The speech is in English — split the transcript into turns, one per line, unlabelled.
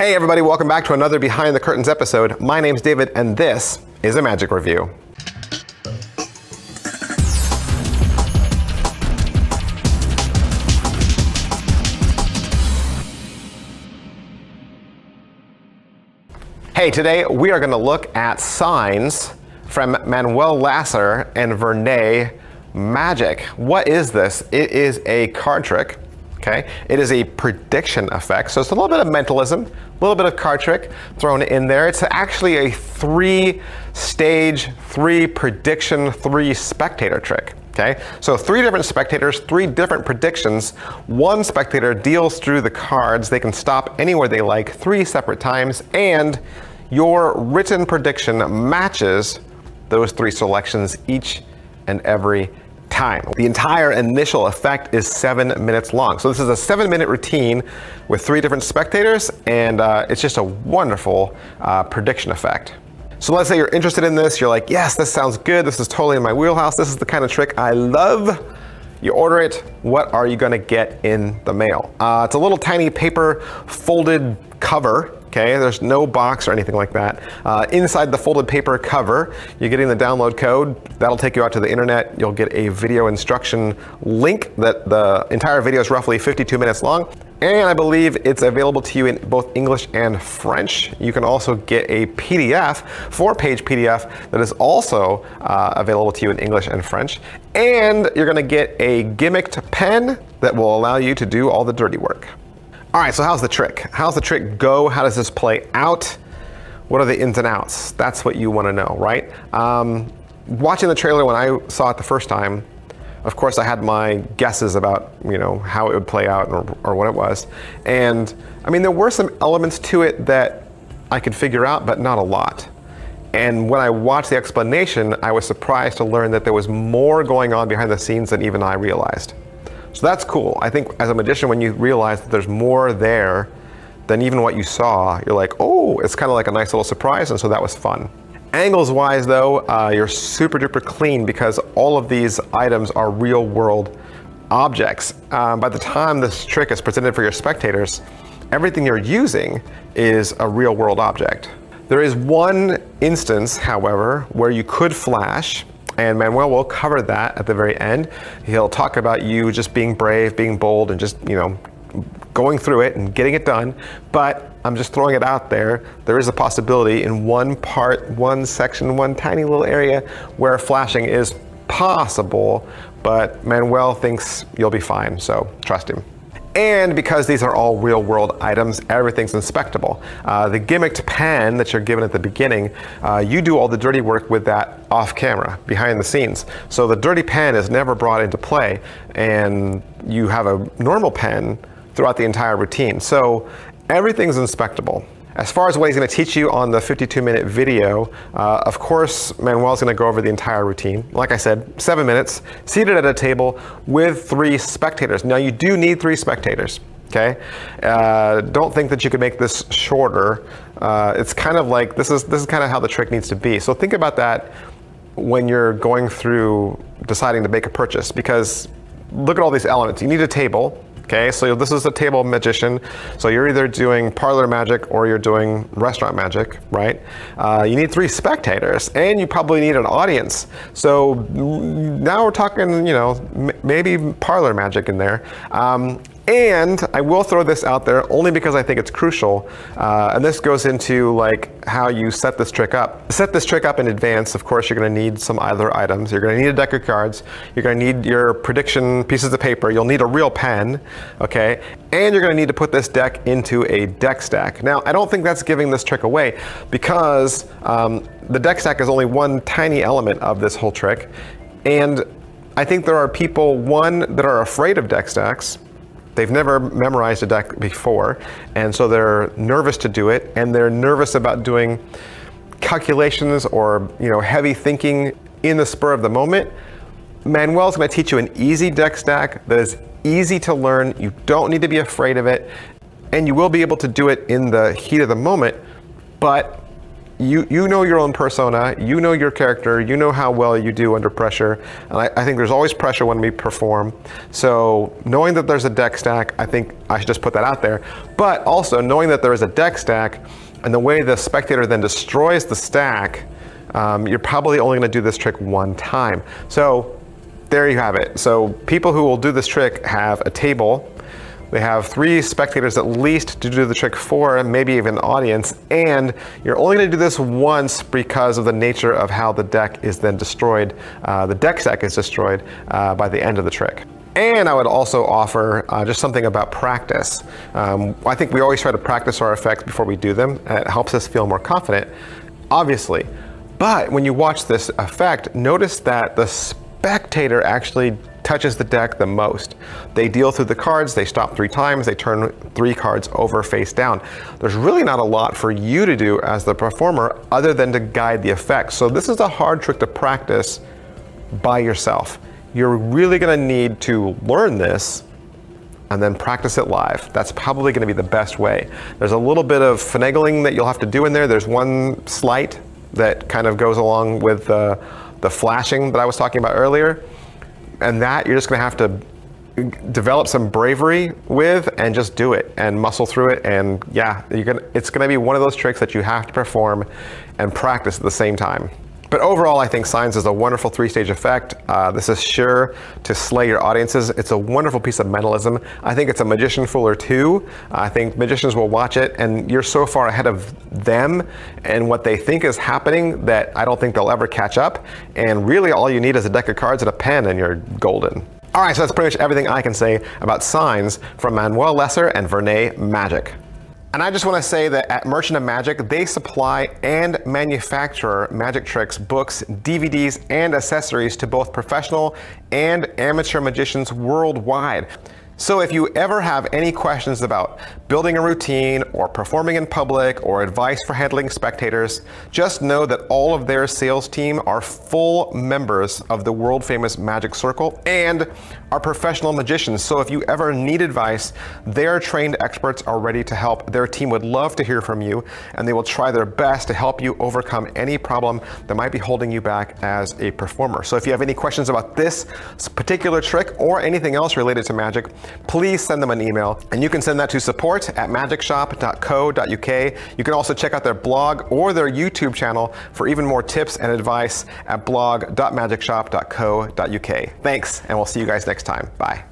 Hey everybody, welcome back to another Behind the Curtains episode. My name's David and this is a Magic Review. Hey, today we are going to look at signs from Manuel Lasser and Vernet Magic. What is this? It is a card trick. Okay, it is a prediction effect, so it's a little bit of mentalism, a little bit of card trick thrown in there. It's actually a three-stage, three-prediction, three-spectator trick. Okay, so three different spectators, three different predictions. One spectator deals through the cards. They can stop anywhere they like, three separate times, and your written prediction matches those three selections each and every time. The entire initial effect is 7 minutes long. So this is a 7-minute routine with three different spectators, and it's just a wonderful prediction effect. So let's say you're interested in this, you're like, yes, this sounds good, this is totally in my wheelhouse, this is the kind of trick I love. You order it, what are you gonna get in the mail? It's a little tiny paper folded cover. Okay, there's no box or anything like that. Inside the folded paper cover, you're getting the download code. That'll take you out to the internet. You'll get a video instruction link that the entire video is roughly 52 minutes long. And I believe it's available to you in both English and French. You can also get a PDF, 4-page PDF, that is also available to you in English and French. And you're gonna get a gimmicked pen that will allow you to do all the dirty work. All right, so how's the trick? How's the trick go? How does this play out? What are the ins and outs? That's what you want to know, right? Watching the trailer when I saw it the first time, of course I had my guesses about, how it would play out or what it was. And I mean, there were some elements to it that I could figure out, but not a lot. And when I watched the explanation, I was surprised to learn that there was more going on behind the scenes than even I realized. So that's cool. I think as a magician, when you realize that there's more there than even what you saw, you're like, oh, it's kind of like a nice little surprise, and so that was fun. Angles wise though, you're super duper clean because all of these items are real world objects. By the time this trick is presented for your spectators, everything you're using is a real world object. There is one instance, however, where you could flash, and Manuel will cover that at the very end. He'll talk about you just being brave, being bold, and just, going through it and getting it done. But I'm just throwing it out there. There is a possibility in one part, one section, one tiny little area where flashing is possible, but Manuel thinks you'll be fine, so trust him. And because these are all real world items, everything's inspectable. The gimmicked pen that you're given at the beginning, you do all the dirty work with that off camera, behind the scenes. So the dirty pen is never brought into play, and you have a normal pen throughout the entire routine. So everything's inspectable. As far as what he's going to teach you on the 52-minute video, of course, Manuel's going to go over the entire routine. Like I said, 7 minutes, seated at a table with three spectators. Now, you do need three spectators, okay? Don't think that you could make this shorter. It's kind of like, this is kind of how the trick needs to be. So think about that when you're going through deciding to make a purchase, because look at all these elements. You need a table. Okay, so this is a table magician. So you're either doing parlor magic or you're doing restaurant magic, right? You need three spectators, and you probably need an audience. So now we're talking, maybe parlor magic in there. And I will throw this out there only because I think it's crucial. And this goes into like how you set this trick up. Set this trick up in advance. Of course, you're going to need some other items. You're going to need a deck of cards. You're going to need your prediction pieces of paper. You'll need a real pen, okay? And you're going to need to put this deck into a deck stack. Now, I don't think that's giving this trick away because the deck stack is only one tiny element of this whole trick. And I think there are people, one, that are afraid of deck stacks. They've never memorized a deck before, and so they're nervous to do it, and they're nervous about doing calculations or heavy thinking in the spur of the moment. Manuel's going to teach you an easy deck stack that is easy to learn. You don't need to be afraid of it, and you will be able to do it in the heat of the moment, but you know your own persona, you know your character, you know how well you do under pressure, and I think there's always pressure when we perform. So knowing that there's a deck stack, I think I should just put that out there. But also knowing that there is a deck stack, and the way the spectator then destroys the stack, you're probably only going to do this trick one time. So there you have it. So people who will do this trick have a table. They have 3 spectators at least to do the trick for, maybe even an audience, and you're only going to do this once because of the nature of how the deck is then destroyed. The deck stack is destroyed by the end of the trick. And I would also offer just something about practice. I think we always try to practice our effects before we do them, and it helps us feel more confident, obviously. But when you watch this effect, notice that the spectator actually touches the deck the most. They deal through the cards, they stop 3 times, they turn 3 cards over face down. There's really not a lot for you to do as the performer other than to guide the effect. So this is a hard trick to practice by yourself. You're really gonna need to learn this and then practice it live. That's probably gonna be the best way. There's a little bit of finagling that you'll have to do in there. There's one sleight that kind of goes along with the flashing that I was talking about earlier. And that you're just gonna have to develop some bravery with and just do it and muscle through it. And yeah, it's gonna be one of those tricks that you have to perform and practice at the same time. But overall, I think Signs is a wonderful 3-stage effect. This is sure to slay your audiences. It's a wonderful piece of mentalism. I think it's a magician fooler too. I think magicians will watch it and you're so far ahead of them and what they think is happening that I don't think they'll ever catch up. And really all you need is a deck of cards and a pen and you're golden. All right, so that's pretty much everything I can say about Signs from Manuel Lesser and Vernet Magic. And I just want to say that at Merchant of Magic, they supply and manufacture magic tricks, books, DVDs, and accessories to both professional and amateur magicians worldwide. So if you ever have any questions about building a routine or performing in public or advice for handling spectators, just know that all of their sales team are full members of the world famous Magic Circle and are professional magicians. So if you ever need advice, their trained experts are ready to help. Their team would love to hear from you and they will try their best to help you overcome any problem that might be holding you back as a performer. So if you have any questions about this particular trick or anything else related to magic, please send them an email, and you can send that to support@magicshop.co.uk. You can also check out their blog or their YouTube channel for even more tips and advice at blog.magicshop.co.uk. Thanks, and we'll see you guys next time. Bye.